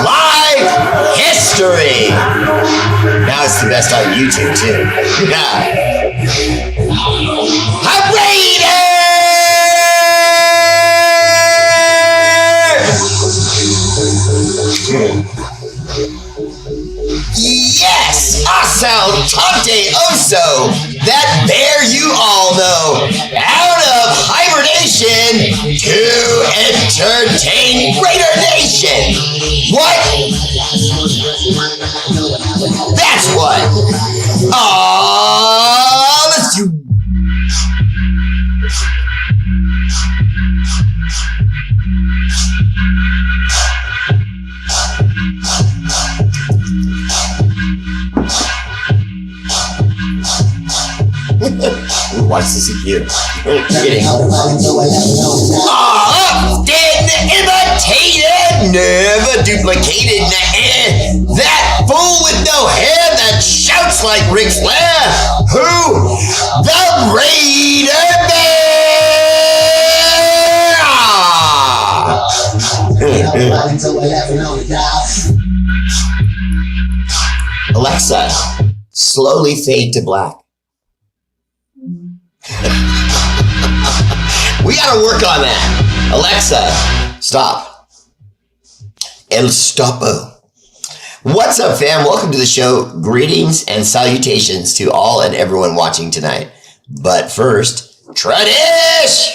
live history. Now it's the best on YouTube too. Yes, Asal Tante Oso, that bear you all know, out of hibernation to entertain Raider Nation. What? That's what. Let's do. Watch this again. Kidding. Often imitated, never duplicated. That fool with no hair that shouts like Ric Flair. Who? The Raider Bear. Alexa, slowly fade to black. We gotta work on that. Alexa, stop. El Stopo. What's up, fam? Welcome to the show. Greetings and salutations to all and everyone watching tonight. But first, Tradish!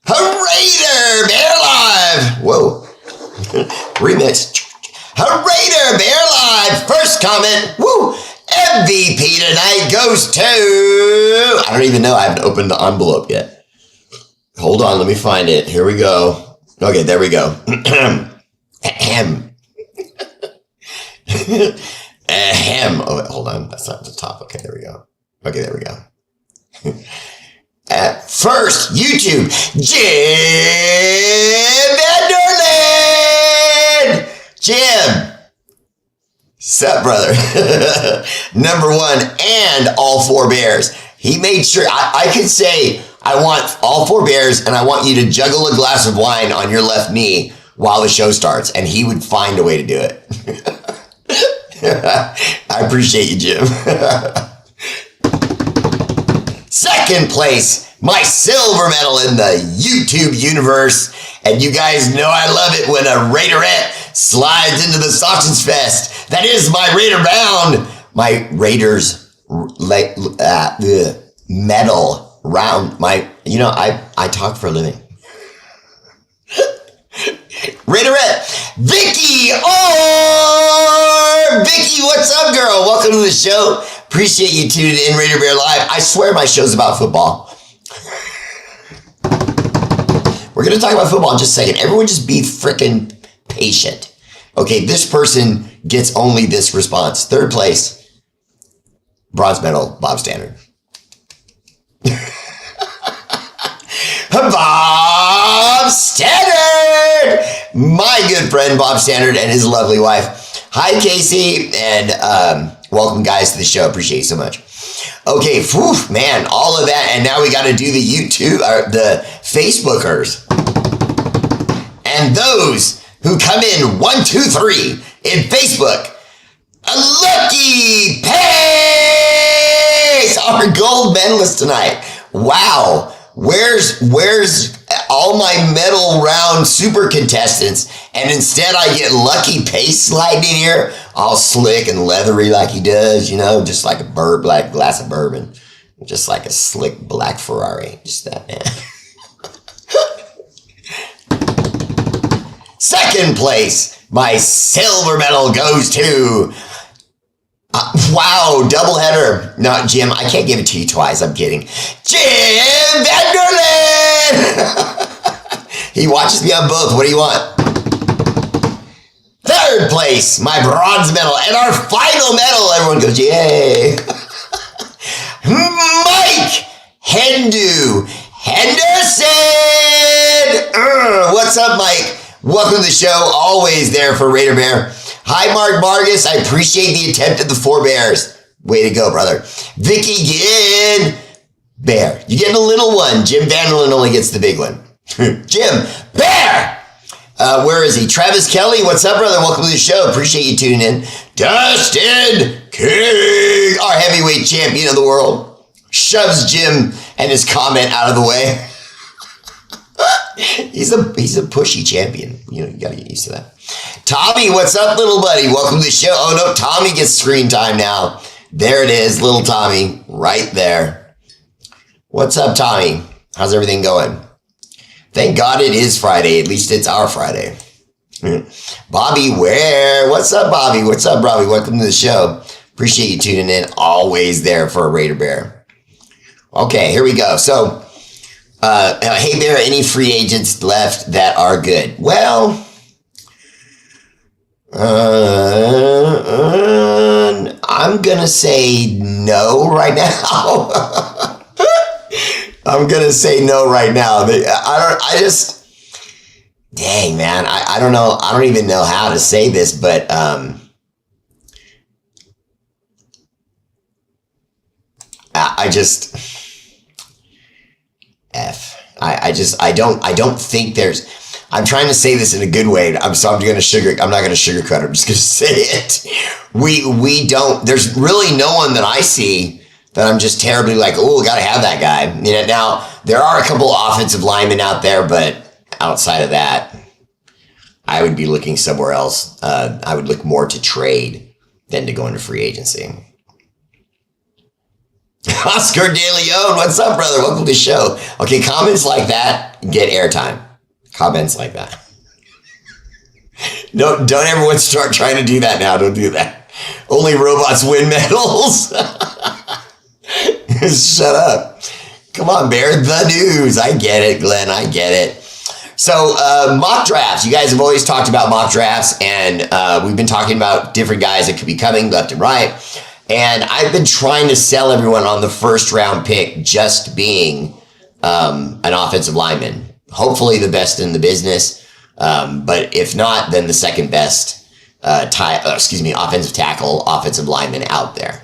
R8RBEAR Live! Whoa. Remix. R8RBEAR Live! First comment. Woo! MVP tonight goes to... I don't even know. I haven't opened the envelope yet. Hold on. Let me find it. Here we go. Okay, there we go. Ahem. Ahem. Oh, wait, hold on. That's not the top. Okay, there we go. Okay, there we go. At first, YouTube. Jim Vanderland! Jim! Sup, brother? Number one, and all four bears. He made sure, I could say, I want all four bears, and I want you to juggle a glass of wine on your left knee while the show starts, and he would find a way to do it. I appreciate you, Jim. Second place, my silver medal in the YouTube universe, and you guys know I love it when a Raiderette slides into the Sausage Fest. That is my Raider bound, my Raiders medal round. I talk for a living. Raiderette, Vicky, Vicky, what's up, girl? Welcome to the show. Appreciate you tuning in, R8RBEAR Live. I swear my show's about football. We're going to talk about football in just a second. Everyone just be freaking patient. Okay, this person gets only this response. Third place, bronze medal, Bob Standard. Bob Standard! My good friend, Bob Standard, and his lovely wife. Hi, Casey, and welcome, guys, to the show. Appreciate you so much. Okay, whew, man, all of that, and now we got to do the YouTube, the Facebookers. And those who come in 1, 2, 3 in Facebook. A lucky pace! Our gold medalist tonight. Wow. Where's all my medal round super contestants? And instead I get Lucky Pace sliding in here, all slick and leathery like he does, you know, just like a black glass of bourbon. Just like a slick black Ferrari. Just that, man. Second place, my silver medal goes to... wow, doubleheader. No, Jim, I can't give it to you twice. I'm kidding. Jim Vanderland! He watches me on both. What do you want? Third place, my bronze medal. And our final medal, everyone goes, yay. Mike Henderson. What's up, Mike? Welcome to the show. Always there for R8RBEAR. Hi, Mark Margus. I appreciate the attempt at the 4 bears. Way to go, brother. Vicky Ginn. Bear. You're getting a little one. Jim Vanderland only gets the big one. Jim Bear. Where is he? Travis Kelly, what's up, brother? Welcome to the show. Appreciate you tuning in. Dustin King, our heavyweight champion of the world, shoves Jim and his comment out of the way. He's a pushy champion. You gotta get used to that. Tommy, what's up, little buddy? Welcome to the show. Oh no, Tommy gets screen time now. There it is, little Tommy, right there. What's up, Tommy? How's everything going? Thank God it is Friday. At least it's our Friday. Bobby Ware. What's up, Bobby? What's up, Bobby? Welcome to the show. Appreciate you tuning in. Always there for a Raider Bear. Okay, here we go. So, hey, Bear, any free agents left that are good? Well, I'm going to say no right now. I'm going to say no right now. Dang, man. I don't know. I don't even know how to say this, but, I don't think I'm trying to say this in a good way. I'm not going to sugarcoat it. I'm just going to say it. There's really no one that I see that I'm just terribly like, oh, got to have that guy. Now there are a couple of offensive linemen out there, but outside of that, I would be looking somewhere else. I would look more to trade than to go into free agency. Oscar De Leon, what's up, brother? Welcome to the show. Okay, comments like that get airtime. Comments like that. Don't everyone start trying to do that now. Don't do that. Only robots win medals. Shut up. Come on, Bear. The news. I get it, Glenn. I get it. So, mock drafts. You guys have always talked about mock drafts, and we've been talking about different guys that could be coming left and right. And I've been trying to sell everyone on the first round pick just being an offensive lineman. Hopefully the best in the business. But if not, then the second best offensive tackle, offensive lineman out there.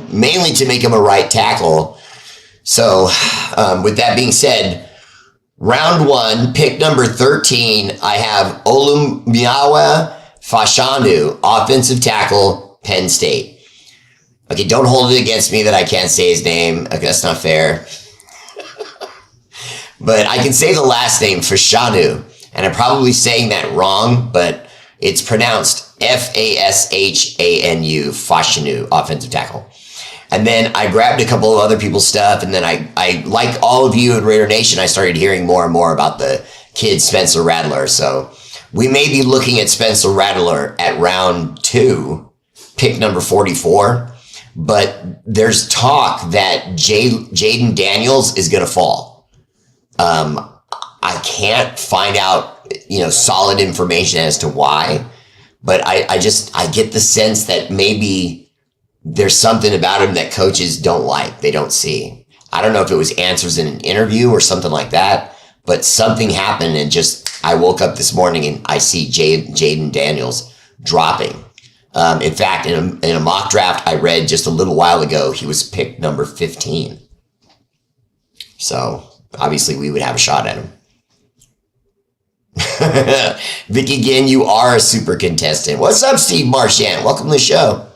Mainly to make him a right tackle. So with that being said, round 1, pick number 13, I have Olumiyawa Fashanu, offensive tackle, Penn State. Okay, don't hold it against me that I can't say his name. Okay, that's not fair. But I can say the last name, Fashanu, and I'm probably saying that wrong, but it's pronounced Fashanu, Fashanu, offensive tackle. And then I grabbed a couple of other people's stuff, and then I like all of you in Raider Nation, I started hearing more and more about the kid Spencer Rattler. So we may be looking at Spencer Rattler at round 2, pick number 44. But there's talk that Jaden Daniels is going to fall. I can't find out, solid information as to why, but I get the sense that maybe there's something about him that coaches don't like, they don't see. I don't know if it was answers in an interview or something like that, but something happened and I woke up this morning and I see Jaden Daniels dropping. In fact, in a mock draft I read just a little while ago, he was picked number 15. So obviously we would have a shot at him. Vicky, again, you are a super contestant. What's up, Steve Marchand? Welcome to the show.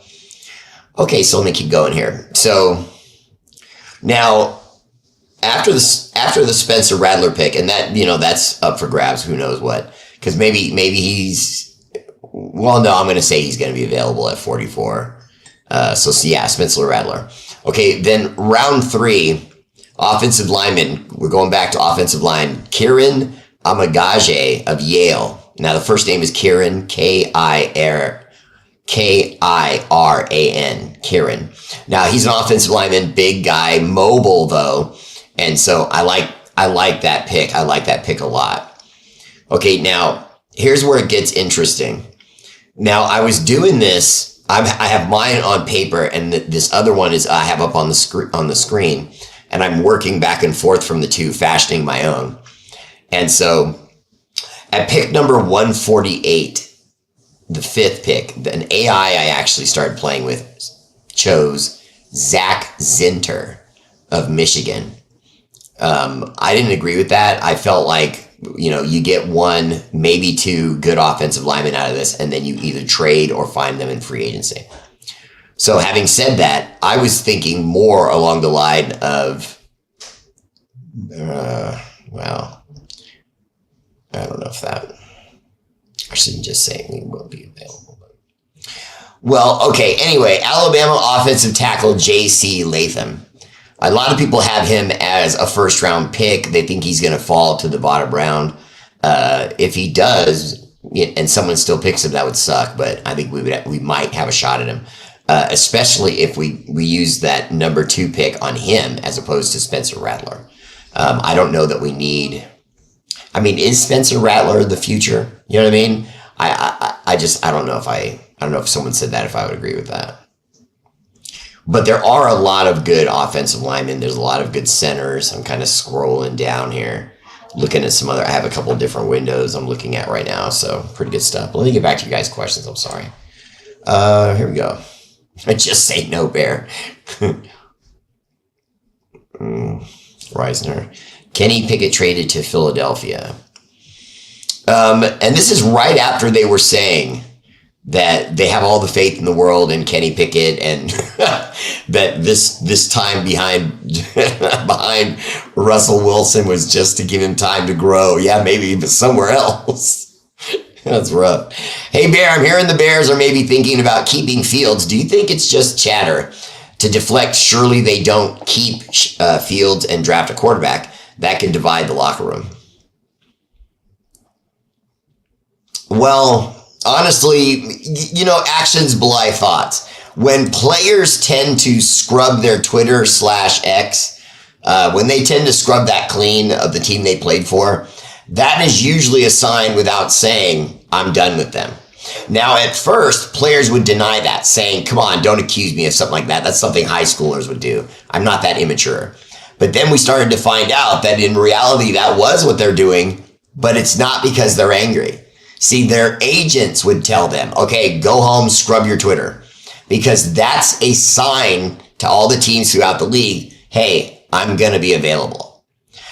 Okay, so let me keep going here. So now after the Spencer Rattler pick, and that, that's up for grabs, who knows what, because maybe he's, well, no, I'm going to say he's going to be available at 44. Spencer Rattler. Okay, then round 3, offensive lineman. We're going back to offensive line. Kieran Amagaje of Yale. Now, the first name is Kieran, Kiran. Kieran. Now, he's an offensive lineman, big guy, mobile, though. And so I like that pick. I like that pick a lot. Okay, now, here's where it gets interesting. Now, I was doing this. I have mine on paper, and this other one is I have up on the screen, and I'm working back and forth from the two, fashioning my own. And so, at pick number 148, the 5th pick, an AI I actually started playing with chose Zach Zinter of Michigan. I didn't agree with that. I felt like, you get one, maybe two good offensive linemen out of this, and then you either trade or find them in free agency. So having said that, I was thinking more along the line of, well, I don't know if that, I shouldn't just say we will be available. Well, okay, anyway, Alabama offensive tackle J.C. Latham. A lot of people have him as a first-round pick. They think he's going to fall to the bottom round. If he does, and someone still picks him, that would suck, but I think we might have a shot at him, especially if we use that number 2 pick on him as opposed to Spencer Rattler. I don't know that we need... is Spencer Rattler the future? You know what I mean? I don't know if someone said that, if I would agree with that. But there are a lot of good offensive linemen. There's a lot of good centers. I'm kind of scrolling down here, looking at some other, I have a couple of different windows I'm looking at right now. So pretty good stuff. Let me get back to you guys' questions. I'm sorry. Here we go. I just say no, Bear. Reisner. Kenny Pickett traded to Philadelphia. And this is right after they were saying that they have all the faith in the world in Kenny Pickett, and that this time behind Russell Wilson was just to give him time to grow. Yeah, maybe, but somewhere else. That's rough. Hey, Bear, I'm hearing the Bears are maybe thinking about keeping Fields. Do you think it's just chatter to deflect? Surely they don't keep Fields and draft a quarterback. That could divide the locker room. Well, honestly, actions belie thoughts. When players tend to scrub their Twitter/X, when they tend to scrub that clean of the team they played for, that is usually a sign without saying, I'm done with them. Now, at first, players would deny that, saying, come on, don't accuse me of something like that. That's something high schoolers would do. I'm not that immature. But then we started to find out that in reality, that was what they're doing, but it's not because they're angry. See, their agents would tell them, okay, go home, scrub your Twitter, because that's a sign to all the teams throughout the league, hey, I'm going to be available.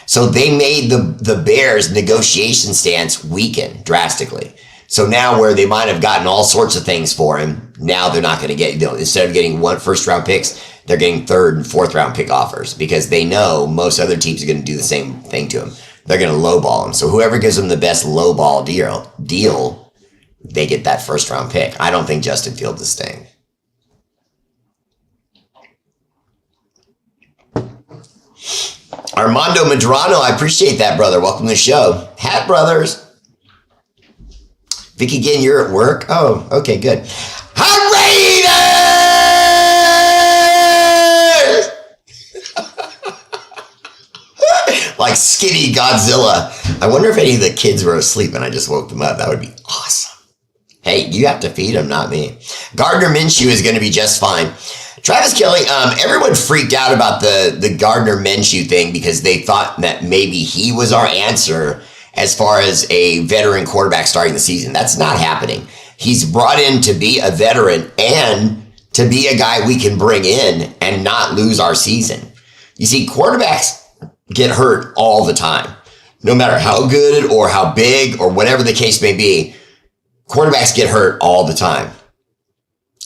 So they made the Bears' negotiation stance weaken drastically. So now where they might have gotten all sorts of things for him, now they're not going to get, instead of getting 1 first-round picks, they're getting 3rd and 4th-round pick offers, because they know most other teams are going to do the same thing to him. They're going to lowball him. So whoever gives them the best lowball deal, they get that 1st-round pick. I don't think Justin Fields is staying. Armando Madrano, I appreciate that, brother. Welcome to the show. Hat Brothers. Vicky, again, you're at work? Oh, okay, good. Like skinny Godzilla. I wonder if any of the kids were asleep and I just woke them up. That would be awesome. Hey, you have to feed them, not me. Gardner Minshew is going to be just fine. Travis Kelce, everyone freaked out about the Gardner Minshew thing because they thought that maybe he was our answer as far as a veteran quarterback starting the season. That's not happening. He's brought in to be a veteran and to be a guy we can bring in and not lose our season. You see, quarterbacks get hurt all the time. No matter how good or how big or whatever the case may be, quarterbacks get hurt all the time.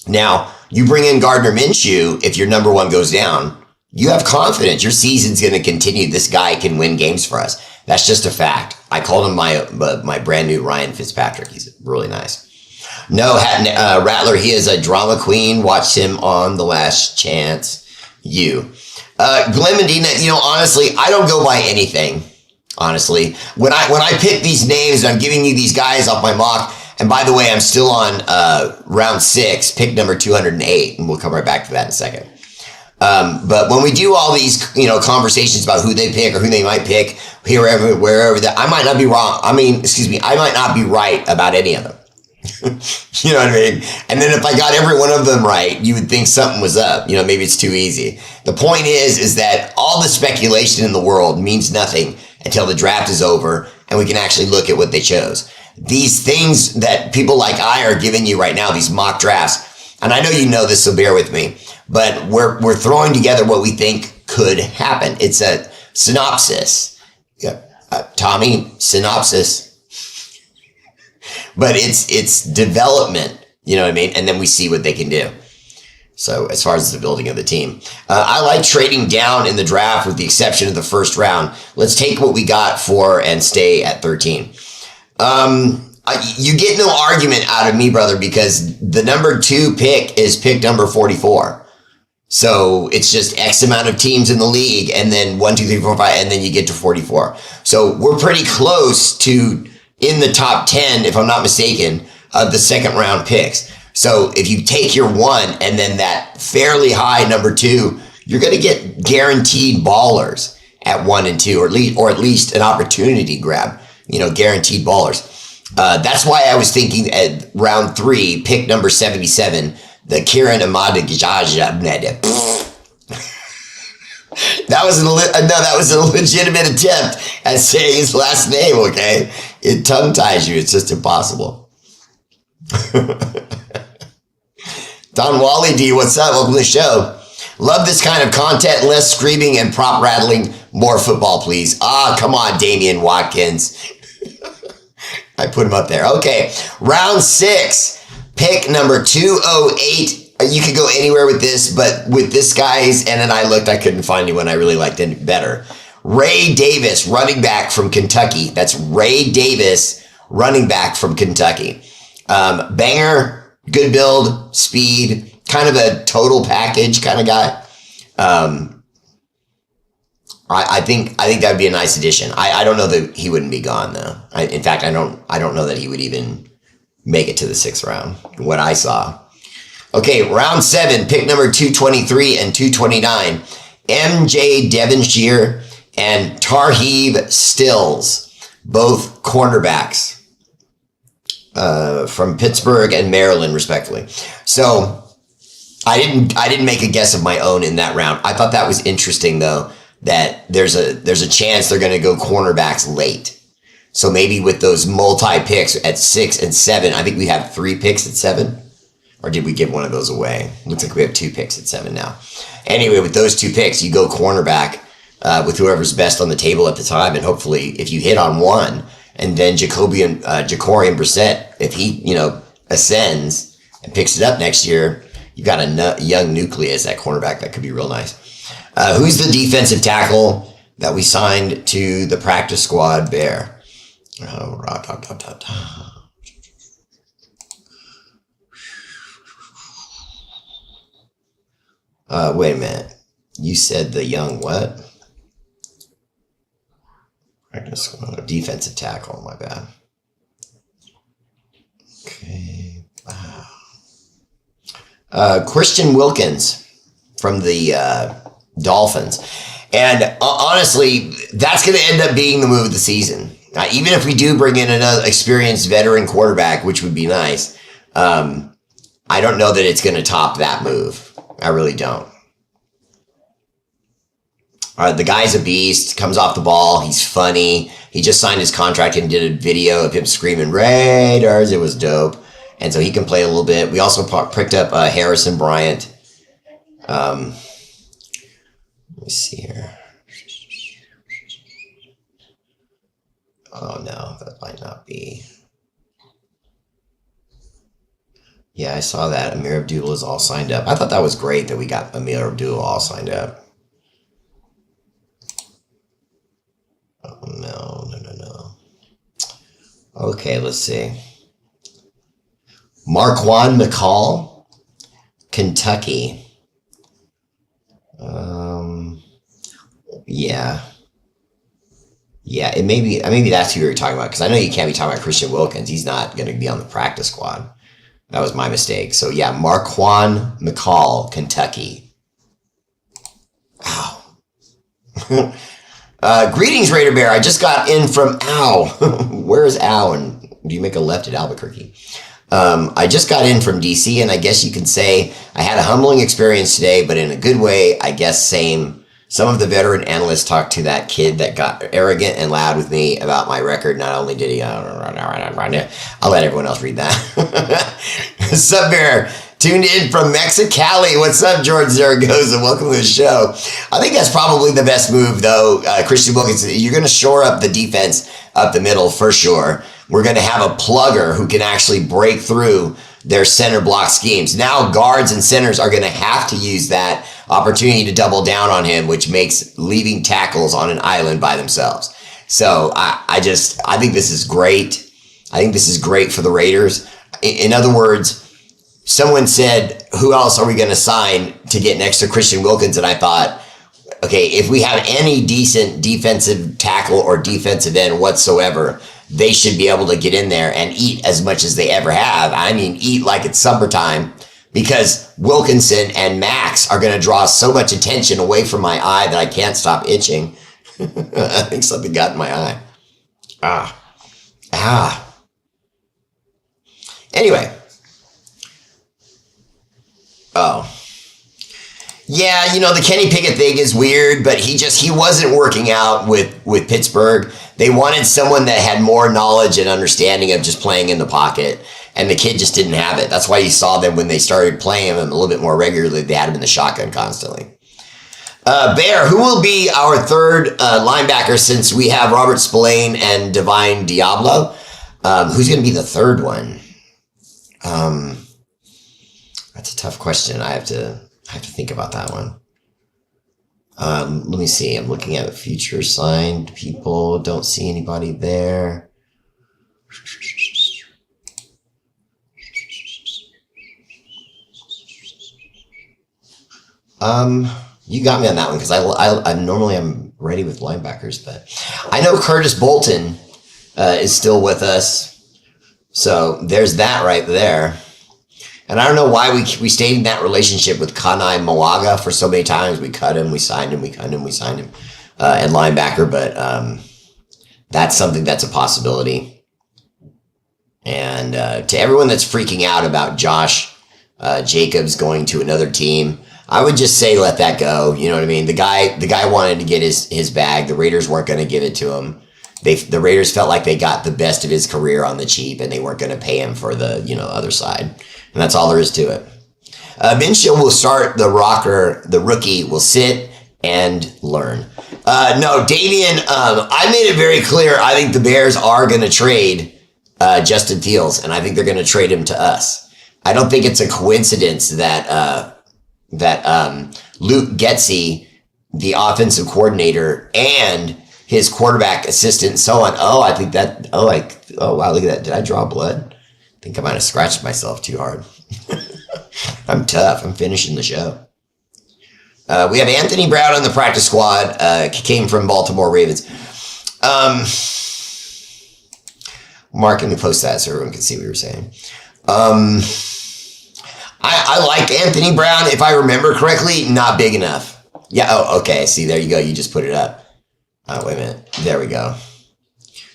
Now, you bring in Gardner Minshew, if your number 1 goes down, you have confidence. Your season's going to continue. This guy can win games for us. That's just a fact. I called him my brand new Ryan Fitzpatrick. He's really nice. No, Rattler, he is a drama queen. Watched him on The Last Chance U. Glenn Medina, honestly, I don't go by anything. Honestly, when I pick these names, and I'm giving you these guys off my mock. And by the way, I'm still on round 6, pick number 208, and we'll come right back to that in a second. But when we do all these, conversations about who they pick or who they might pick, wherever, that I might not be wrong. I might not be right about any of them. You know what I mean? And then if I got every one of them right, you would think something was up. Maybe it's too easy. The point is that all the speculation in the world means nothing until the draft is over and we can actually look at what they chose. These things that people like I are giving you right now, these mock drafts, and I know you know this, so bear with me, but we're throwing together what we think could happen. It's Synopsis. Yeah. Tommy, synopsis. But it's development, you know what I mean? And then we see what they can do. So as far as the building of the team, I like trading down in the draft with the exception of the first round. Let's take what we got for and stay at 13. You get no argument out of me, brother, because the number 2 pick is pick number 44. So it's just X amount of teams in the league, and then 1, 2, 3, 4, 5, and then you get to 44. So we're pretty close to in the top 10, if I'm not mistaken, of the second round picks. So if you take your 1 and then that fairly high number 2, you're going to get guaranteed ballers at 1 and 2, or at least an opportunity grab, you know, guaranteed ballers. That's why I was thinking at round 3, pick number 77, the Kieran Amada Gijaja. That was a legitimate attempt at saying his last name, okay? It tongue ties you. It's just impossible. Don Wally D, what's up? Welcome to the show. Love this kind of content, less screaming and prop rattling, more football, please. Come on, Damian Watkins. I put him up there. Okay, round 6, pick number 208. You could go anywhere with this, but with this guy's, and then I couldn't find anyone I really liked any better. Ray Davis, running back from Kentucky. That's Ray Davis, running back from Kentucky. Banger, good build, speed, kind of a total package kind of guy. I think that would be a nice addition. I don't know that he wouldn't be gone though. In fact, I don't know that he would even make it to the 6th round. What I saw. Okay, round 7, pick number 223 and 229. MJ Devonshire and Tarheeb Stills, both cornerbacks from Pittsburgh and Maryland, respectively. So I didn't make a guess of my own in that round. I thought that was interesting though, that there's a chance they're going to go cornerbacks late. So maybe with those multi picks at 6 and 7, I think we have 3 picks at 7. Or did we give one of those away? Looks like we have 2 picks at 7 now. Anyway, with those 2 picks, you go cornerback with whoever's best on the table at the time. And hopefully, if you hit on one, and then Jacorian Brissett, if he, ascends and picks it up next year, you've got a young nucleus at cornerback that could be real nice. Who's the defensive tackle that we signed to the practice squad, Bear? Wait a minute. You said the young what? Defensive tackle, my bad. Okay. Wow. Christian Wilkins from the Dolphins. And honestly, that's going to end up being the move of the season. Even if we do bring in another experienced veteran quarterback, which would be nice, I don't know that it's going to top that move. I really don't. The guy's a beast, comes off the ball. He's funny. He just signed his contract and did a video of him screaming Raiders. It was dope. And so he can play a little bit. We also picked up Harrison Bryant. Let me see here. Oh, no, that might not be. Yeah, I saw that. Amir Abdullah is all signed up. I thought that was great that we got Amir Abdullah all signed up. Oh, no. Okay, let's see. Marquand McCall, Kentucky. Yeah, it may be, maybe that's who you were talking about, because I know you can't be talking about Christian Wilkins. He's not going to be on the practice squad. That was my mistake. So yeah, Marquand McCall, Kentucky. Ow. Greetings, Raider Bear. I just got in from Where is Al? And do you make a left at Albuquerque? I just got in from DC, and I guess you can say I had a humbling experience today, but in a good way, I guess same. Some of the veteran analysts talked to that kid that got arrogant and loud with me about my record. Not only did he, I'll let everyone else read that. Sub Bear, Tuned in from Mexicali. What's up, George Zaragoza? Welcome to the show. I think that's probably the best move, though, Christian Wilkinson. You're going to shore up the defense up the middle for sure. We're going to have a plugger who can actually break through their center block schemes. Now guards and centers are going to have to use that opportunity to double down on him, which makes leaving tackles on an island by themselves. So I think this is great. I think this is great for the Raiders. In other words, someone said, who else are we going to sign to get next to Christian Wilkins? And I thought, okay, if we have any decent defensive tackle or defensive end whatsoever, they should be able to get in there and eat as much as they ever have. I mean, eat like it's summertime, because Wilkinson and Max are going to draw so much attention away from my eye that I can't stop itching. I think something got in my eye. Anyway. Oh. Yeah, you know, the Kenny Pickett thing is weird, but he wasn't working out with Pittsburgh. They wanted someone that had more knowledge and understanding of just playing in the pocket, and the kid just didn't have it. That's why you saw them when they started playing him a little bit more regularly. They had him in the shotgun constantly. Bear, who will be our third linebacker since we have Robert Spillane and Divine Diablo? Who's going to be the third one? That's a tough question. I have to think about that one. Let me see. I'm looking at future signed people. Don't see anybody there. You got me on that one, because I normally am ready with linebackers, but I know Curtis Bolton is still with us, so there's that right there. And I don't know why we stayed in that relationship with Kanai Moaga for so many times. We cut him, we signed him, we signed him, at linebacker, but that's something that's a possibility. And to everyone that's freaking out about Josh Jacobs going to another team, I would just say let that go. You know what I mean? The guy wanted to get his bag. The Raiders weren't going to give it to him. The Raiders felt like they got the best of his career on the cheap, and they weren't going to pay him for the other side. And that's all there is to it. Minshew will start the rocker. The rookie will sit and learn. No, Damian, I made it very clear. I think the Bears are going to trade Justin Fields, and I think they're going to trade him to us. I don't think it's a coincidence that Luke Getsy, the offensive coordinator, and his quarterback assistant and so on. Oh, I think that, wow, look at that. Did I draw blood? I think I might have scratched myself too hard. I'm tough. I'm finishing the show. We have Anthony Brown on the practice squad. Came from Baltimore Ravens. Mark, let me post that so everyone can see what you were saying. I like Anthony Brown. If I remember correctly, not big enough. Yeah, oh, okay. See, there you go. You just put it up. Oh, wait a minute. There we go.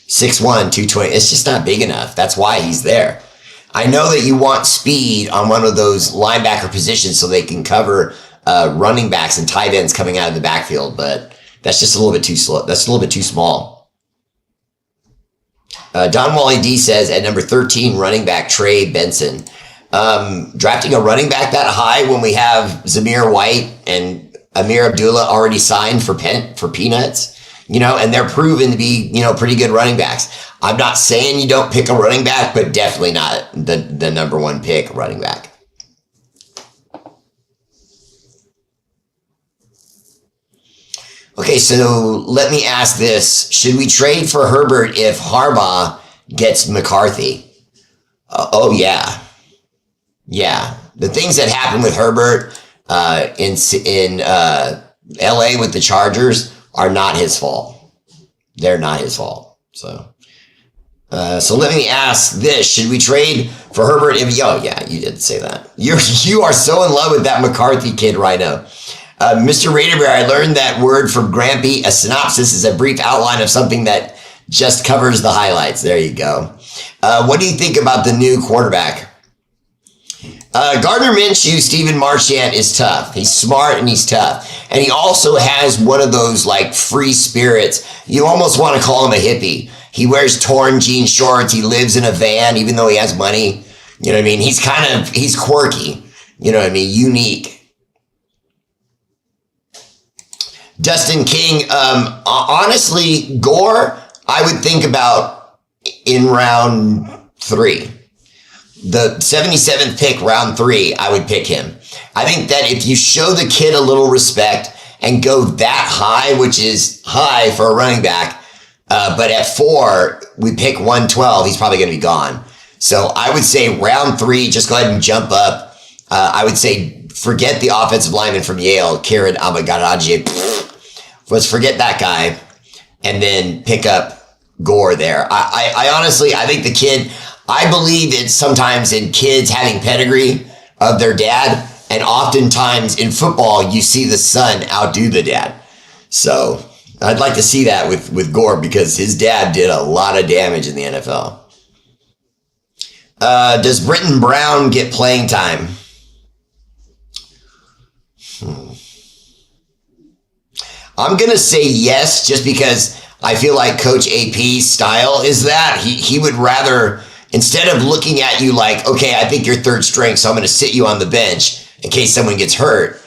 6'1", 220. It's just not big enough. That's why he's there. I know that you want speed on one of those linebacker positions so they can cover running backs and tight ends coming out of the backfield, but that's just a little bit too slow. That's a little bit too small. Don Wally D says, at number 13, running back Trey Benson. Drafting a running back that high when we have Zamir White and Amir Abdullah already signed for peanuts, and they're proven to be, pretty good running backs. I'm not saying you don't pick a running back, but definitely not the number one pick running back. Okay, so let me ask this. Should we trade for Herbert if Harbaugh gets McCarthy? Oh, yeah. Yeah. The things that happened with Herbert in LA with the Chargers are not his fault. They're not his fault. So let me ask this. Should we trade for Herbert if... Oh, yeah, you did say that. You are so in love with that McCarthy kid right now. Mr. R8RBEAR, I learned that word from Grampy. A synopsis is a brief outline of something that just covers the highlights. There you go. What do you think about the new quarterback? Gardner Minshew, Steven Marchand, is tough. He's smart and he's tough. And he also has one of those free spirits. You almost want to call him a hippie. He wears torn jean shorts. He lives in a van even though he has money. You know what I mean? He's quirky. you know what I mean, unique. Dustin King, honestly, Gore, I would think about in round 3. The 77th pick, round 3, I would pick him. I think that if you show the kid a little respect and go that high, which is high for a running back, but at 4, we pick 112, he's probably going to be gone. So I would say round 3, just go ahead and jump up. I would say forget the offensive lineman from Yale, Kieran Amagaraje. Let's forget that guy and then pick up Gore there. I honestly, I think the kid, I believe it's sometimes in kids having pedigree of their dad, and oftentimes in football, you see the son outdo the dad. So I'd like to see that with Gore because his dad did a lot of damage in the NFL. Does Britton Brown get playing time? I'm going to say yes, just because I feel like Coach AP's style is that. He would rather, instead of looking at you like, okay, I think you're third string, so I'm going to sit you on the bench in case someone gets hurt.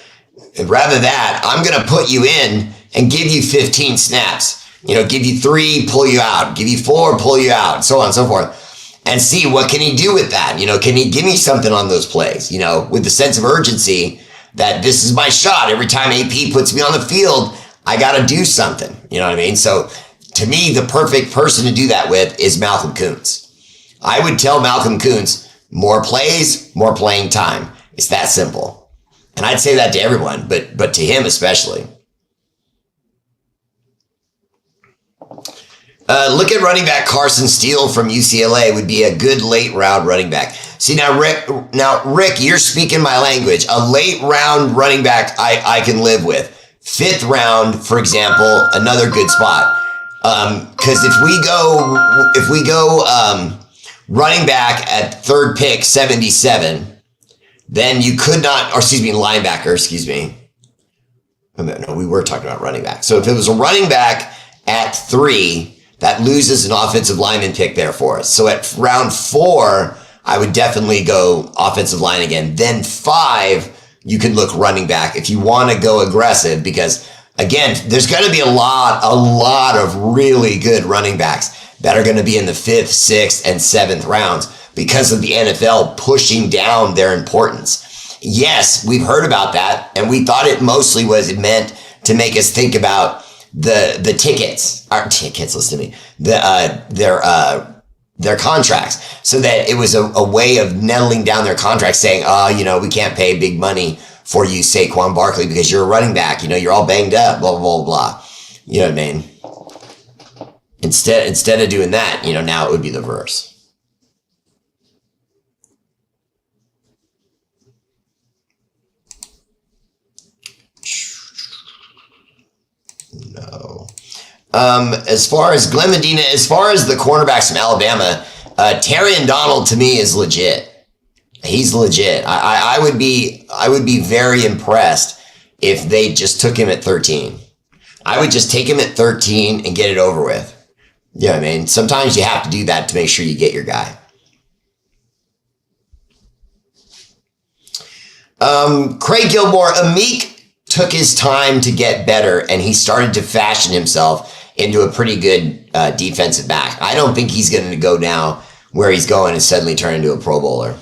Rather that, I'm going to put you in and give you 15 snaps. You know, give you 3, pull you out. Give you 4, pull you out, so on and so forth. And see what can he do with that. You know, can he give me something on those plays? You know, with the sense of urgency that this is my shot. Every time AP puts me on the field, I got to do something. You know what I mean? So to me, the perfect person to do that with is Malcolm Kuntz. I would tell Malcolm Kuntz, more plays, more playing time. It's that simple. And I'd say that to everyone, but to him especially. Look at running back Carson Steele from UCLA would be a good late round running back. See, now, Rick, you're speaking my language. A late round running back I can live with. 5th round, for example, another good spot. Because if we go running back at 3rd pick, 77, then you could not, or excuse me, linebacker, excuse me. No, we were talking about running back. So if it was a running back at 3, that loses an offensive lineman pick there for us. So at round 4, I would definitely go offensive line again. Then 5, you could look running back if you want to go aggressive, because again, there's going to be a lot of really good running backs that are going to be in the 5th, 6th, and 7th rounds because of the NFL pushing down their importance. Yes, we've heard about that, and we thought it mostly was meant to make us think about the tickets, our tickets, listen to me, their contracts, so that it was a way of nettling down their contracts, saying, you know, we can't pay big money for you, Saquon Barkley, because you're a running back, you know, you're all banged up, blah, blah, blah, blah. You know what I mean? Instead of doing that, you know, now it would be the verse. No. As far as Glenn Medina, as far as the cornerbacks from Alabama, Terry and Donald to me is legit. He's legit. I would be very impressed if they just took him at 13. I would just take him at 13 and get it over with. You know what I mean? Sometimes you have to do that to make sure you get your guy. Craig Gilmore, Amik took his time to get better, and he started to fashion himself into a pretty good defensive back. I don't think he's going to go now where he's going and suddenly turn into a Pro Bowler.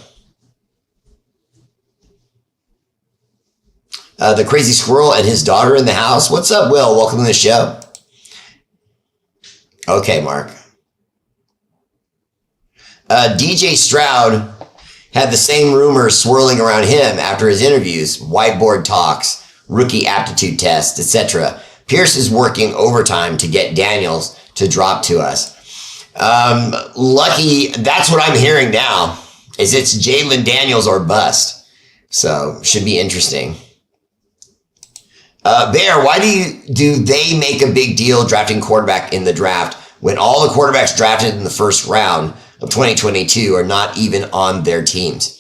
The Crazy Squirrel and his daughter in the house. What's up, Will? Welcome to the show. Okay, Mark. DJ Stroud had the same rumors swirling around him after his interviews, whiteboard talks, rookie aptitude tests, etc. Pierce is working overtime to get Daniels to drop to us. Lucky, that's what I'm hearing now, is it's Jalen Daniels or bust. So, should be interesting. Bear, why do they make a big deal drafting quarterback in the draft when all the quarterbacks drafted in the first round of 2022 are not even on their teams?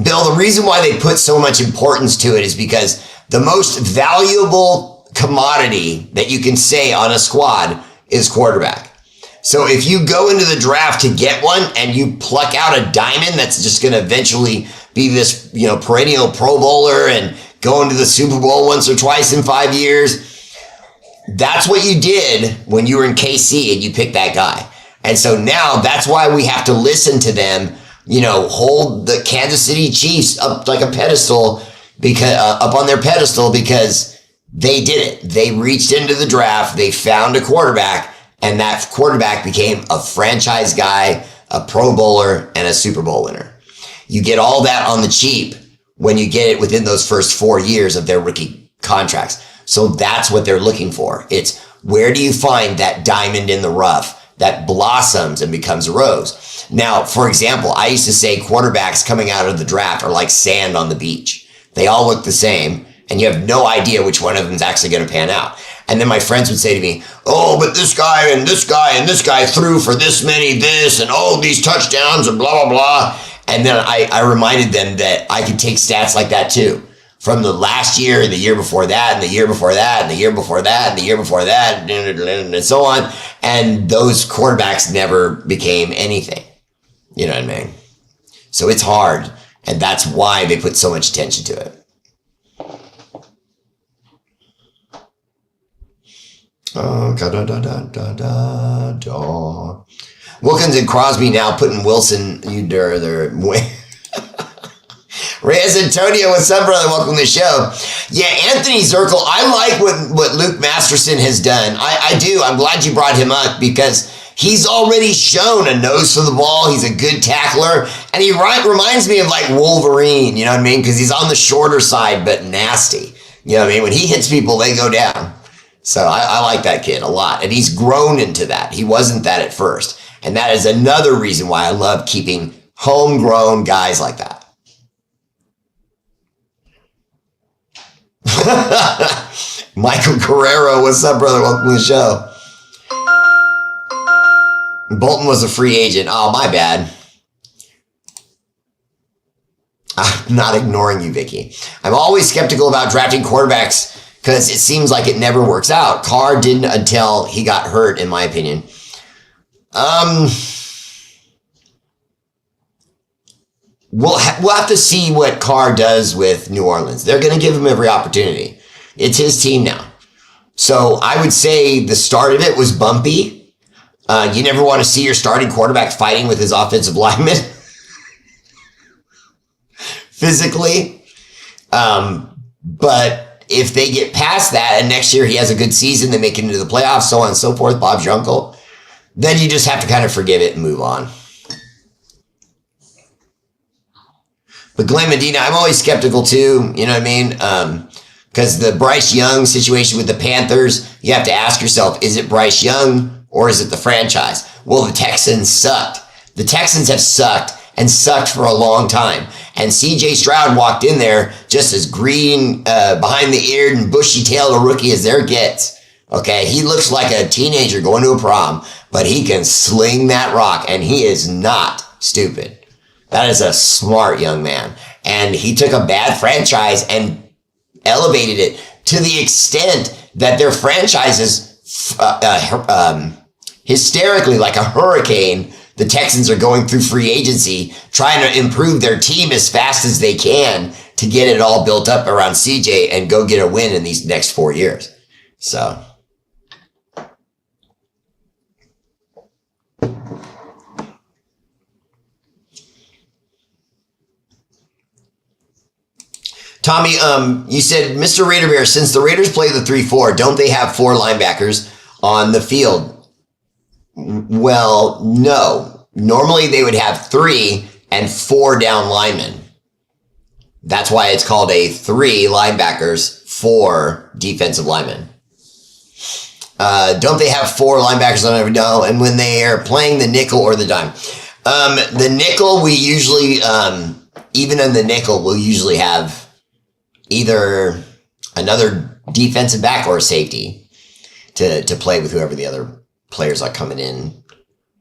Bill, the reason why they put so much importance to it is because the most valuable commodity that you can say on a squad is quarterback. So if you go into the draft to get one and you pluck out a diamond that's just going to eventually be this, perennial Pro Bowler and going to the Super Bowl once or twice in 5 years. That's what you did when you were in KC and you picked that guy. And so now that's why we have to listen to them, hold the Kansas City Chiefs up like a pedestal, because up on their pedestal, because they did it. They reached into the draft, they found a quarterback, and that quarterback became a franchise guy, a Pro Bowler, and a Super Bowl winner. You get all that on the cheap when you get it within those first 4 years of their rookie contracts. So that's what they're looking for. It's, where do you find that diamond in the rough that blossoms and becomes a rose? Now, for example, I used to say quarterbacks coming out of the draft are like sand on the beach. They all look the same, and you have no idea which one of them is actually going to pan out. And then my friends would say to me, oh, but this guy and this guy and this guy threw for this many this, and these touchdowns and blah, blah, blah. And then I reminded them that I could take stats like that too, from the last year and the year before that and the year before that and the year before that and the year before that and so on. And those quarterbacks never became anything. You know what I mean? So it's hard. And that's why they put so much attention to it. Wilkins and Crosby now putting Wilson, Reyes Antonio, what's up, brother? Welcome to the show. Yeah, Anthony Zirkle, I like what Luke Masterson has done. I do. I'm glad you brought him up, because he's already shown a nose for the ball. He's a good tackler. And he reminds me of like Wolverine, you know what I mean? Because he's on the shorter side, but nasty. You know what I mean? When he hits people, they go down. So I like that kid a lot. And he's grown into that. He wasn't that at first. And that is another reason why I love keeping homegrown guys like that. Michael Guerrero, what's up, brother? Welcome to the show. Bolton was a free agent. Oh, my bad. I'm not ignoring you, Vicky. I'm always skeptical about drafting quarterbacks because it seems like it never works out. Carr didn't until he got hurt, in my opinion. We'll have to see what Carr does with New Orleans. They're going to give him every opportunity. It's his team now. So I would say the start of it was bumpy. You never want to see your starting quarterback fighting with his offensive lineman physically. But if they get past that and next year he has a good season, they make it into the playoffs, so on and so forth, Bob's your uncle, then you just have to kind of forgive it and move on. But Glenn Medina, I'm always skeptical too, you know what I mean? Because the Bryce Young situation with the Panthers, you have to ask yourself, is it Bryce Young or is it the franchise? Well, the Texans sucked. The Texans have sucked and sucked for a long time. And CJ Stroud walked in there just as green, behind the eared and bushy-tailed a rookie as there gets. Okay, he looks like a teenager going to a prom, but he can sling that rock, and he is not stupid. That is a smart young man. And he took a bad franchise and elevated it to the extent that their franchise is hysterically like a hurricane. The Texans are going through free agency, trying to improve their team as fast as they can to get it all built up around CJ and go get a win in these next 4 years. So... Tommy, you said, Mr. R8RBEAR, since the Raiders play the 3-4, don't they have 4 linebackers on the field? Well, no. Normally they would have 3 and 4 down linemen. That's why it's called a 3 linebackers, 4 defensive linemen. Don't they have 4 linebackers on every down? And when they are playing the nickel or the dime? The nickel, we usually, even in the nickel, we'll usually have either another defensive back or a safety to play with whoever the other players are coming in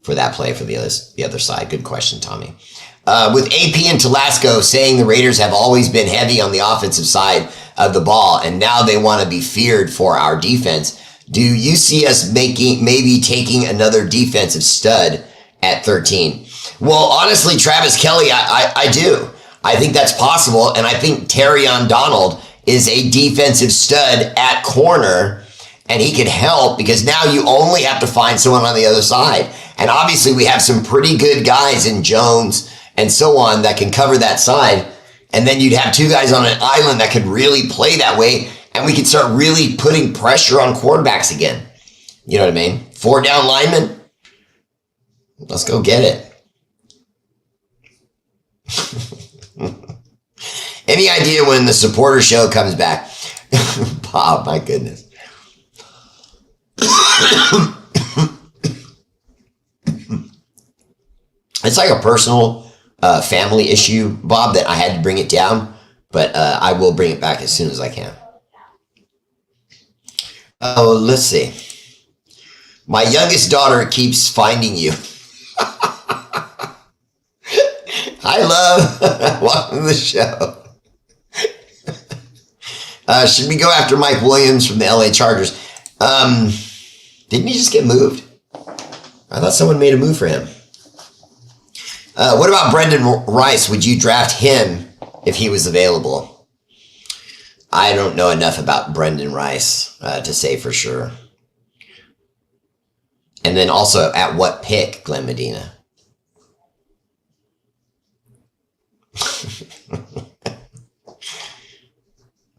for that play for the other side. Good question, Tommy. With AP and Telasco saying the Raiders have always been heavy on the offensive side of the ball, and now they want to be feared for our defense. Do you see us maybe taking another defensive stud at 13? Well, honestly, Travis Kelce, I do. I think that's possible, and I think Terrion Donald is a defensive stud at corner, and he can help because now you only have to find someone on the other side. And obviously we have some pretty good guys in Jones and so on that can cover that side. And then you'd have two guys on an island that could really play that way, and we could start really putting pressure on quarterbacks again. You know what I mean? 4 down linemen. Let's go get it. Any idea when the supporter show comes back? Bob, my goodness. It's like a personal family issue, Bob, that I had to bring it down, but I will bring it back as soon as I can. Oh, let's see. My youngest daughter keeps finding you. Hi, love. Welcome to the show. Should we go after Mike Williams from the LA Chargers? Didn't he just get moved? I thought someone made a move for him. What about Brendan Rice? Would you draft him if he was available? I don't know enough about Brendan Rice to say for sure. And then also, at what pick, Glenn Medina?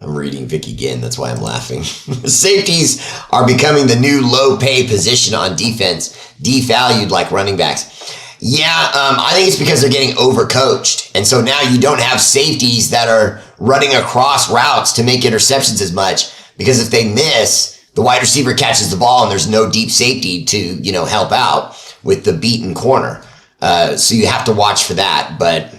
I'm reading Vicky Ginn, that's why I'm laughing. Safeties are becoming the new low-pay position on defense, devalued like running backs. Yeah, I think it's because they're getting overcoached. And so now you don't have safeties that are running across routes to make interceptions as much, because if they miss, the wide receiver catches the ball and there's no deep safety to, help out with the beaten corner. So you have to watch for that. But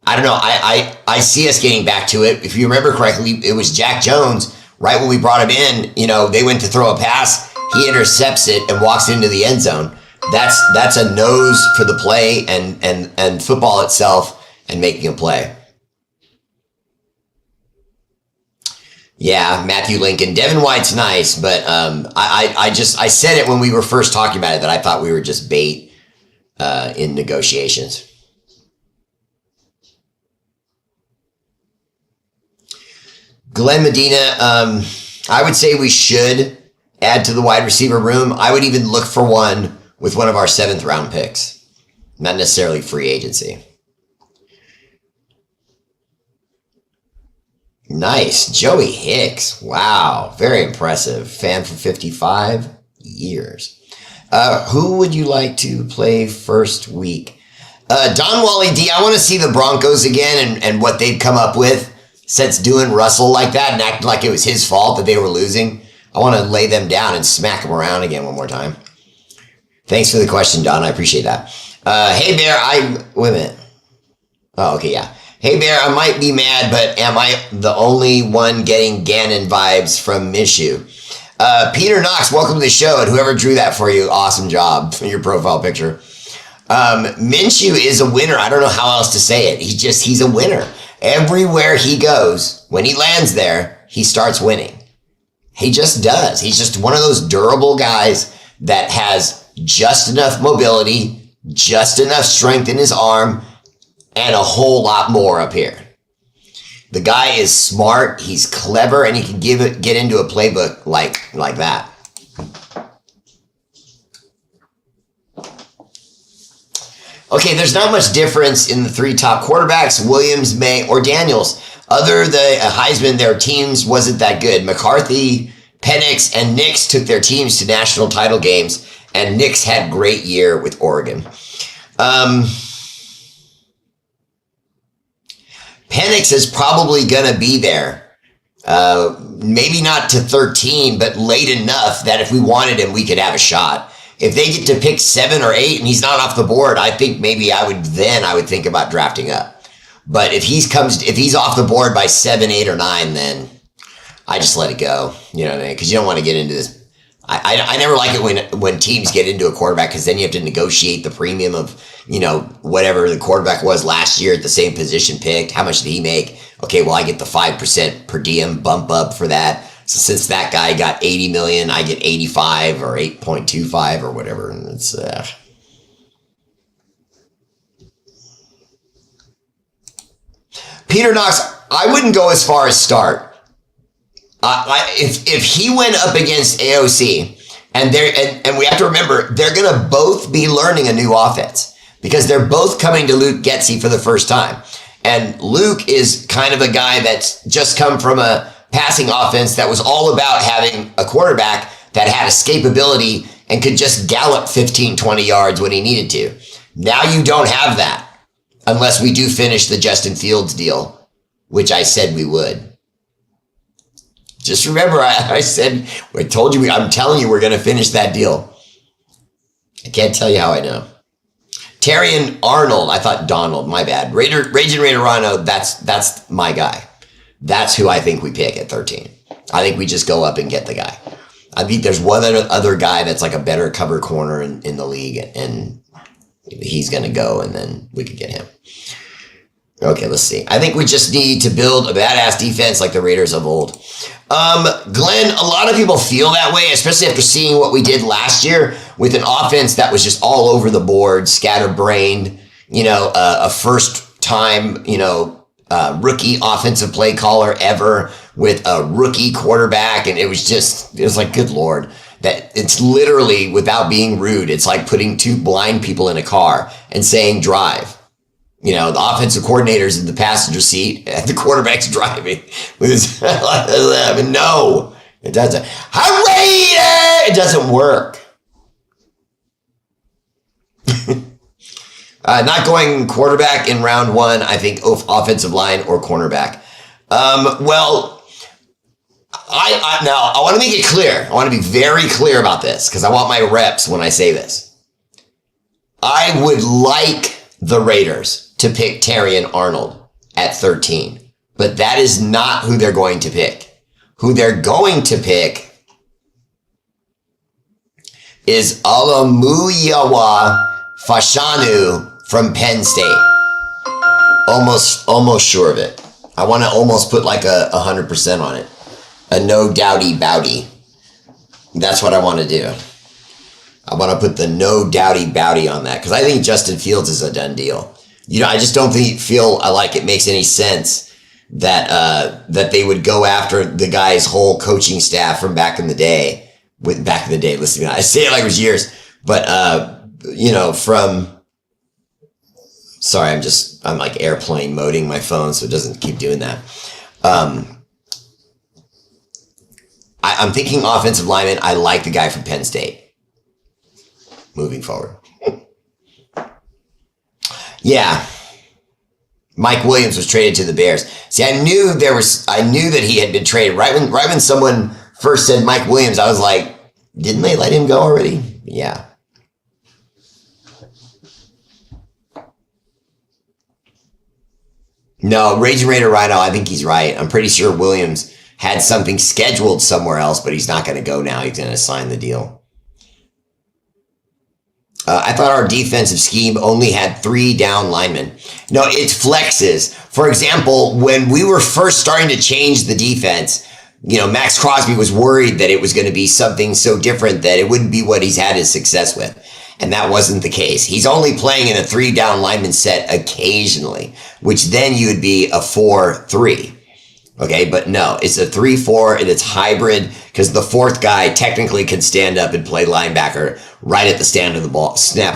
I don't know. I see us getting back to it. If you remember correctly, it was Jack Jones, right when we brought him in, they went to throw a pass, he intercepts it and walks into the end zone. That's a nose for the play and football itself and making a play. Yeah, Matthew Lincoln. Devin White's nice, but I said it when we were first talking about it that I thought we were just bait in negotiations. Glenn Medina, I would say we should add to the wide receiver room. I would even look for one with one of our 7th round picks, not necessarily free agency. Nice. Joey Hicks. Wow. Very impressive. Fan for 55 years. Who would you like to play first week? Don Wally D, I want to see the Broncos again and what they've come up with since doing Russell like that and acting like it was his fault that they were losing. I want to lay them down and smack them around again one more time. Thanks for the question, Don. I appreciate that. Hey, Bear, wait a minute. Oh, okay, yeah. Hey, Bear, I might be mad, but am I the only one getting Gannon vibes from Minshew? Peter Knox, welcome to the show, and whoever drew that for you, awesome job for your profile picture. Minshew is a winner. I don't know how else to say it. He's a winner. Everywhere he goes, when he lands there, he starts winning. He just does. He's just one of those durable guys that has just enough mobility, just enough strength in his arm, and a whole lot more up here. The guy is smart, he's clever, and he can get into a playbook like that. Okay, there's not much difference in the 3 top quarterbacks, Williams, May, or Daniels. Other the Heisman, their teams wasn't that good. McCarthy, Penix, and Nix took their teams to national title games, and Nix had a great year with Oregon. Penix is probably going to be there. Maybe not to 13, but late enough that if we wanted him, we could have a shot. If they get to pick 7 or 8 and he's not off the board, I think maybe I would think about drafting up. But if he's off the board by 7, 8, or 9, then I just let it go. You know what I mean? Because you don't want to get into this. I never like it when teams get into a quarterback, because then you have to negotiate the premium of, whatever the quarterback was last year at the same position picked. How much did he make? Okay, well, I get the 5% per diem bump up for that. So since that guy got 80 million, I get 85 or 8.25 or whatever. And it's Peter Knox, I wouldn't go as far as start. If he went up against AOC, and we have to remember, they're going to both be learning a new offense because they're both coming to Luke Getsy for the first time. And Luke is kind of a guy that's just come from a passing offense that was all about having a quarterback that had escapability and could just gallop 15, 20 yards when he needed to. Now you don't have that unless we do finish the Justin Fields deal, which I said we would. Just remember, I told you, I'm telling you, we're going to finish that deal. I can't tell you how I know. Terrion Arnold, I thought Donald, my bad. Raging Raider Rhino, that's my guy. That's who I think we pick at 13. I think we just go up and get the guy. I think there's one other guy that's like a better cover corner in the league, and he's going to go, and then we could get him. Okay, let's see. I think we just need to build a badass defense like the Raiders of old. Glenn, a lot of people feel that way, especially after seeing what we did last year with an offense that was just all over the board, scatterbrained, a first time, rookie offensive play caller ever with a rookie quarterback. And it was like, good Lord, that it's literally, without being rude, it's like putting two blind people in a car and saying drive. The offensive coordinator's in the passenger seat and the quarterback's driving with his, no, it doesn't. It doesn't work. Not going quarterback in round one, I think offensive line or cornerback. Well, I want to make it clear. I want to be very clear about this because I want my reps when I say this. I would like the Raiders to pick Terrion Arnold at 13. But that is not who they're going to pick. Who they're going to pick is Alamuyawa Fashanu from Penn State. Almost sure of it. I want to almost put like 100% on it. A no doubty bowdy. That's what I want to do. I want to put the no doubty bowdy on that because I think Justin Fields is a done deal. I just don't feel like it makes any sense that they would go after the guy's whole coaching staff from back in the day. Listen, I say it like it was years, but sorry, I'm like airplane moding my phone so it doesn't keep doing that. I'm thinking offensive lineman. I like the guy from Penn State. Moving forward. Yeah. Mike Williams was traded to the Bears. See, I knew that he had been traded. Right when someone first said Mike Williams, I was like, didn't they let him go already? Yeah. No, Raging Raider Rhino, I think he's right. I'm pretty sure Williams had something scheduled somewhere else, but he's not going to go now. He's going to sign the deal. I thought our defensive scheme only had 3 down linemen. No, it's flexes. For example, when we were first starting to change the defense, Max Crosby was worried that it was going to be something so different that it wouldn't be what he's had his success with. And that wasn't the case. He's only playing in a 3 down lineman set occasionally, which then you would be a 4-3. Okay, but no, it's a 3-4 and it's hybrid because the fourth guy technically can stand up and play linebacker right at the snap of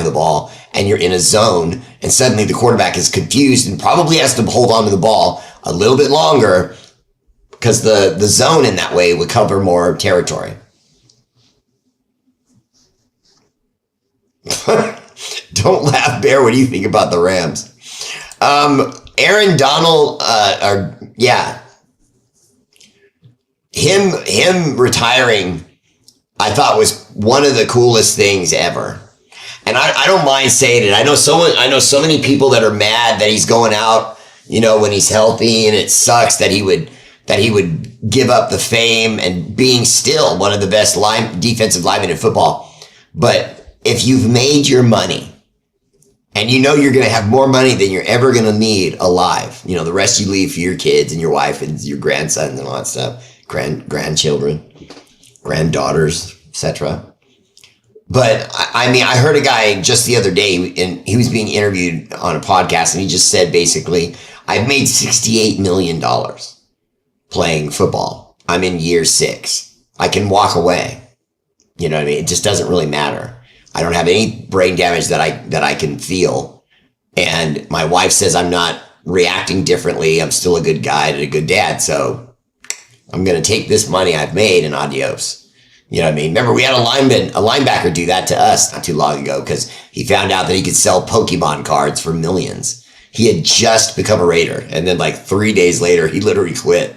the ball, and you're in a zone, and suddenly the quarterback is confused and probably has to hold on to the ball a little bit longer because the zone in that way would cover more territory. Don't laugh, Bear. What do you think about the Rams? Aaron Donald, him retiring, I thought was one of the coolest things ever. And I don't mind saying it. I know so many people that are mad that he's going out, when he's healthy, and it sucks that he would give up the fame and being still one of the best defensive linemen in football. But if you've made your money and you're going to have more money than you're ever going to need alive, the rest you leave for your kids and your wife and your grandsons and all that stuff, grandchildren, granddaughters, etc. But I mean, I heard a guy just the other day, and he was being interviewed on a podcast, and he just said basically, I've made $68 million playing football. I'm in year 6. I can walk away. You know what I mean? It just doesn't really matter. I don't have any brain damage that I can feel. And my wife says I'm not reacting differently. I'm still a good guy and a good dad. So I'm going to take this money I've made and adios. You know what I mean? Remember, we had a linebacker do that to us not too long ago because he found out that he could sell Pokemon cards for millions. He had just become a Raider. And then like 3 days later, he literally quit.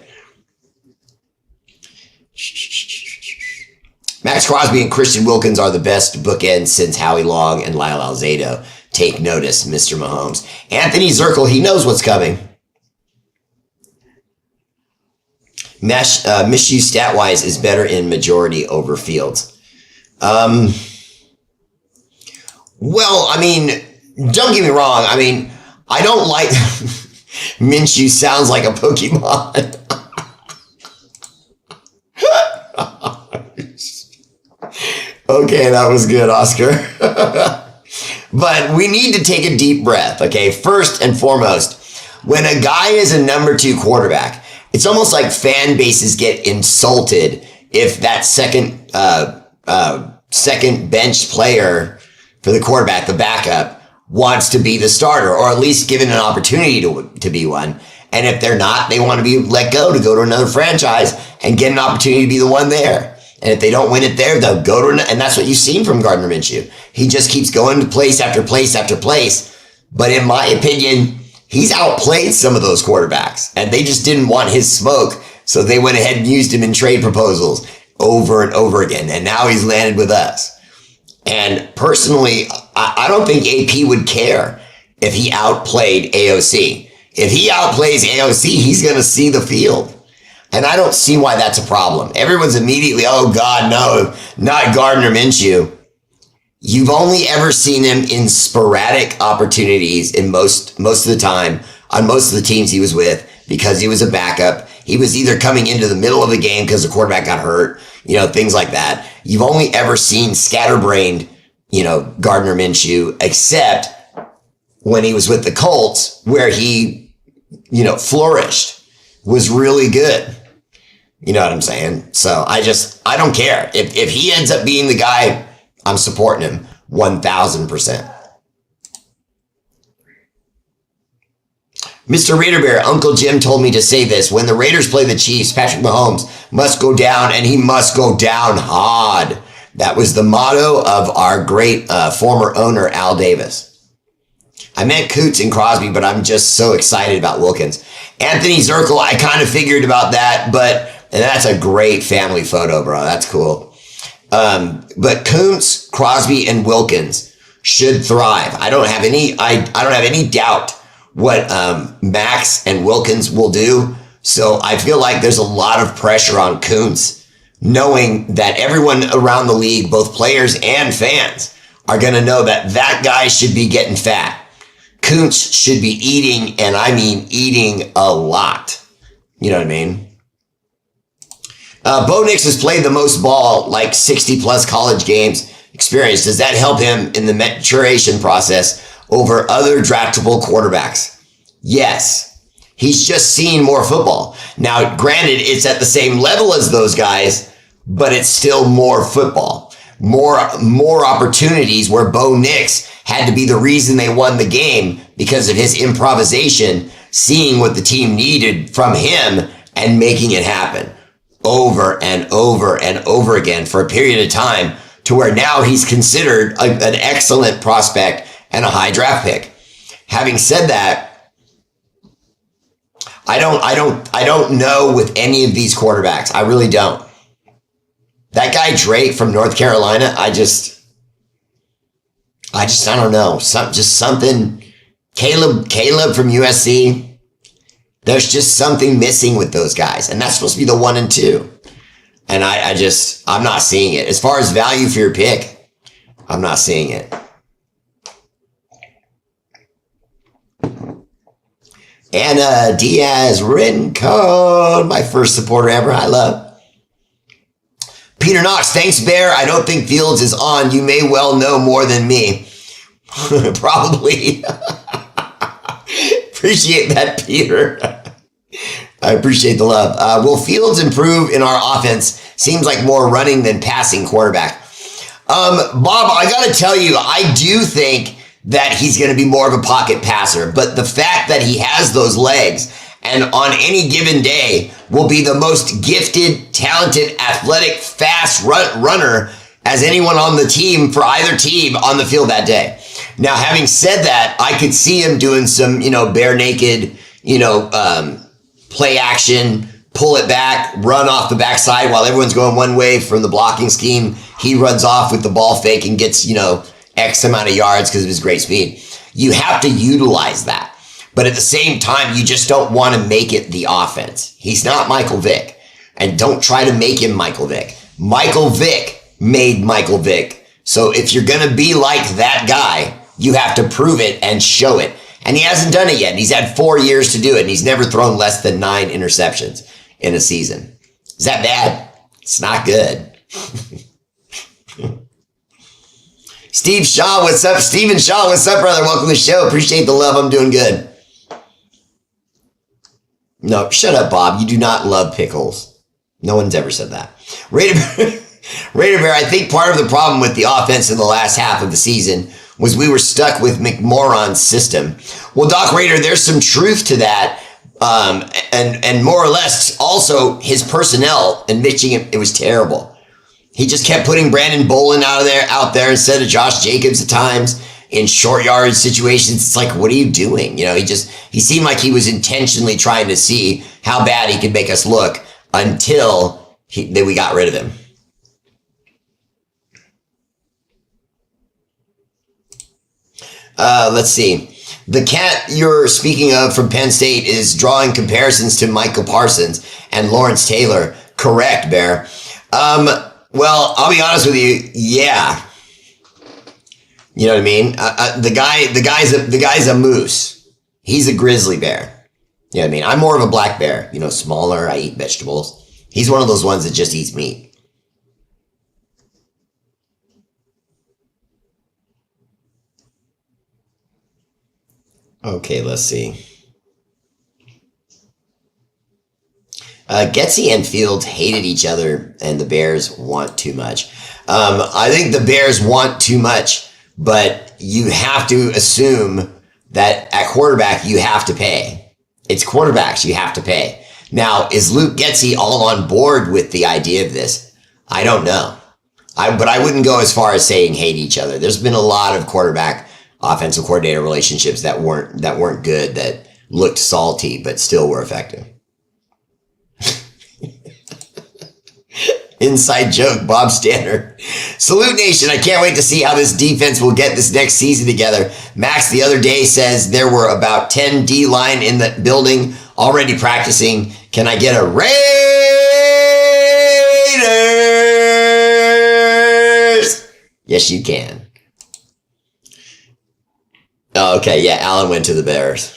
Max Crosby and Christian Wilkins are the best bookends since Howie Long and Lyle Alzado. Take notice, Mr. Mahomes. Anthony Zirkle, he knows what's coming. Mishu stat-wise is better in majority over Fields. Well, I mean, don't get me wrong. I mean, I don't like Minshew sounds like a Pokemon. Okay, that was good, Oscar. But we need to take a deep breath, okay? First and foremost, when a guy is a number 2 quarterback, it's almost like fan bases get insulted if that second bench player for the quarterback, the backup, wants to be the starter, or at least given an opportunity to be one. And if they're not, they want to be let go to another franchise and get an opportunity to be the one there. And if they don't win it there, they'll go to, and that's what you've seen from Gardner Minshew. He just keeps going to place after place after place. But in my opinion, he's outplayed some of those quarterbacks, and they just didn't want his smoke. So they went ahead and used him in trade proposals over and over again. And now he's landed with us. And personally, I don't think AP would care if he outplayed AOC. If he outplays AOC, he's going to see the field. And I don't see why that's a problem. Everyone's immediately, oh God, no, not Gardner Minshew. You've only ever seen him in sporadic opportunities in most of the time on most of the teams he was with because he was a backup. He was either coming into the middle of the game because the quarterback got hurt, things like that. You've only ever seen scatterbrained, Gardner Minshew, except when he was with the Colts where he, flourished, was really good. You know what I'm saying? So I don't care. If he ends up being the guy, I'm supporting him 1,000%. Mr. R8RBEAR, Uncle Jim told me to say this. When the Raiders play the Chiefs, Patrick Mahomes must go down, and he must go down hard. That was the motto of our great former owner, Al Davis. I meant Coots and Crosby, but I'm just so excited about Wilkins. Anthony Zirkle, I kind of figured about that, and that's a great family photo, bro. That's cool. But Kuntz, Crosby, and Wilkins should thrive. I don't have any doubt what Max and Wilkins will do. So I feel like there's a lot of pressure on Kuntz, knowing that everyone around the league, both players and fans, are going to know that guy should be getting fat. Kuntz should be eating, and I mean eating a lot. You know what I mean? Bo Nix has played the most ball, like 60 plus college games experience. Does that help him in the maturation process over other draftable quarterbacks? Yes. He's just seen more football. Now, granted, it's at the same level as those guys, but it's still more football. More opportunities where Bo Nix had to be the reason they won the game because of his improvisation, seeing what the team needed from him and making it happen over and over and over again for a period of time, to where now he's considered an excellent prospect and a high draft pick. Having said that, I don't know with any of these quarterbacks. I really don't. That guy Drake from North Carolina, I don't know. Something. Caleb from USC. There's just something missing with those guys. And that's supposed to be the 1 and 2. And I'm not seeing it. As far as value for your pick, I'm not seeing it. Anna Diaz, written code. My first supporter ever. I love. Peter Knox, thanks, Bear. I don't think Fields is on. You may well know more than me. Probably. Appreciate that, Peter. I appreciate the love. Will Fields improve in our offense? Seems like more running than passing quarterback. Bob, I got to tell you, I do think that he's going to be more of a pocket passer, but the fact that he has those legs and on any given day will be the most gifted, talented, athletic, fast runner as anyone on the team for either team on the field that day. Now, having said that, I could see him doing some, bare naked, play action, pull it back, run off the backside while everyone's going one way from the blocking scheme. He runs off with the ball fake and gets, X amount of yards because of his great speed. You have to utilize that. But at the same time, you just don't want to make it the offense. He's not Michael Vick. And don't try to make him Michael Vick. Michael Vick made Michael Vick. So if you're going to be like that guy, you have to prove it and show it. And he hasn't done it yet. And he's had 4 years to do it. And he's never thrown less than 9 interceptions in a season. Is that bad? It's not good. Steve Shaw, what's up? Steven Shaw, what's up, brother? Welcome to the show. Appreciate the love. I'm doing good. No, shut up, Bob. You do not love pickles. No one's ever said that. Raider Bear, I think part of the problem with the offense in the last half of the season was we were stuck with McMorron's system. Well, Doc Raider, there's some truth to that. And more or less also his personnel in Michigan, it was terrible. He just kept putting Brandon Bolin out there instead of Josh Jacobs at times in short yard situations. It's like, what are you doing? He seemed like he was intentionally trying to see how bad he could make us look until we got rid of him. Let's see. The cat you're speaking of from Penn State is drawing comparisons to Michael Parsons and Lawrence Taylor. Correct, Bear. Well, I'll be honest with you. Yeah. You know what I mean? The guy's a moose. He's a grizzly bear. You know what I mean? I'm more of a black bear. Smaller. I eat vegetables. He's one of those ones that just eats meat. Okay, let's see. Getsy and Fields hated each other, and the Bears want too much. I think the Bears want too much, but you have to assume that at quarterback, you have to pay. It's quarterbacks you have to pay. Now, is Luke Getsy all on board with the idea of this? I don't know. But I wouldn't go as far as saying hate each other. There's been a lot of quarterback offensive coordinator relationships that weren't good, that looked salty, but still were effective. Inside joke, Bob Standard. Salute Nation. I can't wait to see how this defense will get this next season together. Max the other day says there were about 10 D-line in the building already practicing. Can I get a Raiders? Yes, you can. Oh, okay. Yeah, Allen went to the Bears.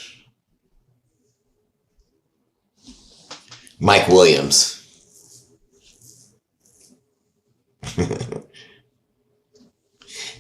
Mike Williams.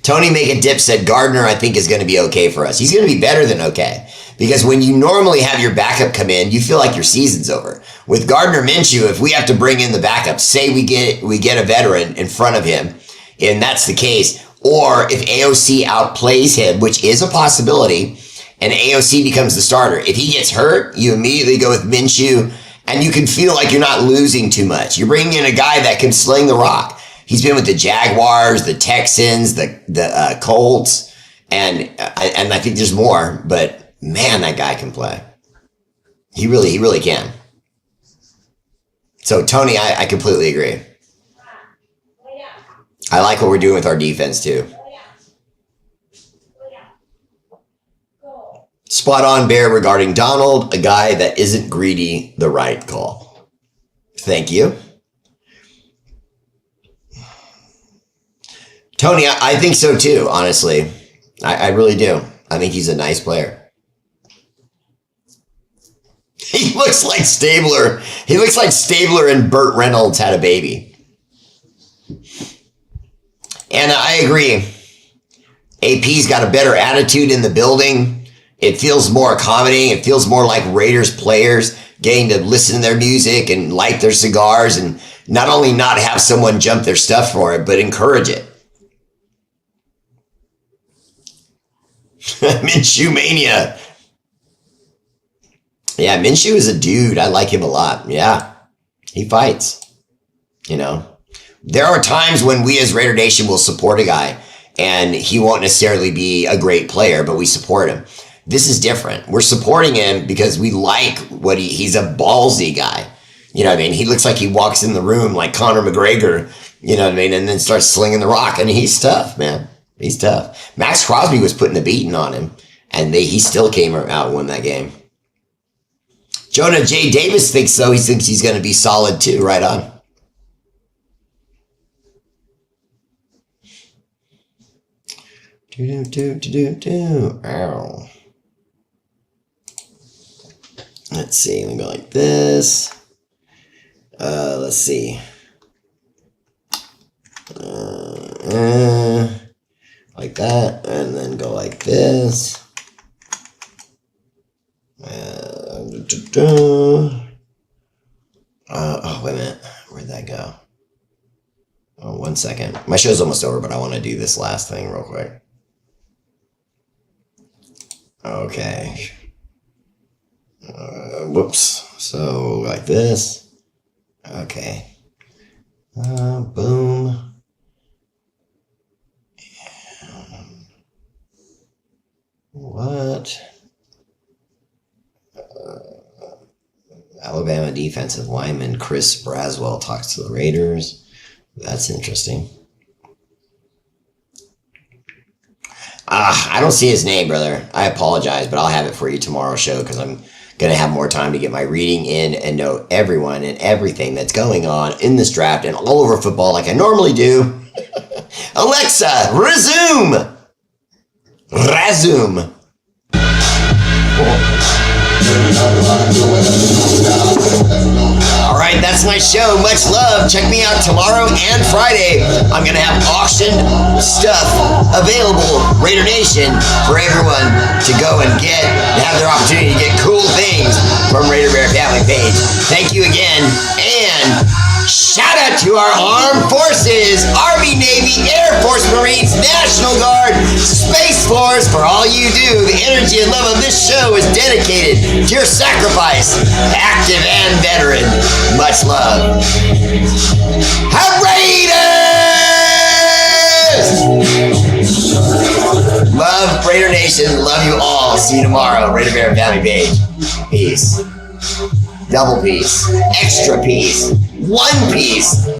Tony Make a Dip said Gardner, I think, is going to be okay for us. He's going to be better than okay. Because when you normally have your backup come in, you feel like your season's over. With Gardner Minshew, if we have to bring in the backup, say we get a veteran in front of him, and that's the case, or if AOC outplays him, which is a possibility, and AOC becomes the starter, if he gets hurt, you immediately go with Minshew, and you can feel like you're not losing too much. You're bringing in a guy that can sling the rock. He's been with the Jaguars, the Texans, the Colts, and I think there's more. But man, that guy can play. He really can. So Tony, I completely agree. I like what we're doing with our defense too. Spot on, Bear, regarding Donald, a guy that isn't greedy, the right call. Thank you. Tony, I think so too, honestly. I really do. I think he's a nice player. He looks like Stabler. He looks like Stabler and Burt Reynolds had a baby. And I agree. AP's got a better attitude in the building. It feels more accommodating. It feels more like Raiders players getting to listen to their music and light their cigars and not only not have someone jump their stuff for it, but encourage it. Minshew Mania. Yeah, Minshew is a dude. I like him a lot. Yeah, he fights. You know, there are times when we as Raider Nation will support a guy and he won't necessarily be a great player, but we support him. This is different. We're supporting him because we like what he's a ballsy guy. You know what I mean? He looks like he walks in the room like Conor McGregor, you know what I mean? And then starts slinging the rock. And he's tough, man. He's tough. Max Crosby was putting a beating on him, and he still came out and won that game. Jonah J. Davis thinks so. He thinks he's going to be solid too. Right on. Ow. Let's see. Let me go like this. Let's see. Like that, and then go like this. Oh, wait a minute. Where'd that go? Oh, 1 second. My show's almost over, but I want to do this last thing real quick. Okay. Whoops. So, like this. Okay. Boom. What? Alabama defensive lineman Chris Braswell talks to the Raiders. That's interesting. I don't see his name, brother. I apologize, but I'll have it for you tomorrow's show because I'm going to have more time to get my reading in and know everyone and everything that's going on in this draft and all over football like I normally do. Alexa, resume! Resume. All right, that's my show. Much love. Check me out tomorrow and Friday. I'm going to have auction stuff available, Raider Nation, for everyone to go and get, to have their opportunity to get cool things from R8RBEAR family page. Thank you again, and shout out to our armed forces, Army, Navy, Air Force, Marines, National Guard, Space Force, for all you do. The energy and love of this show is dedicated to your sacrifice, active and veteran. Much love. Raiders! Love Raider Nation. Love you all. See you tomorrow. R8RBEAR family page. Peace. Double peace. Extra peace. One piece.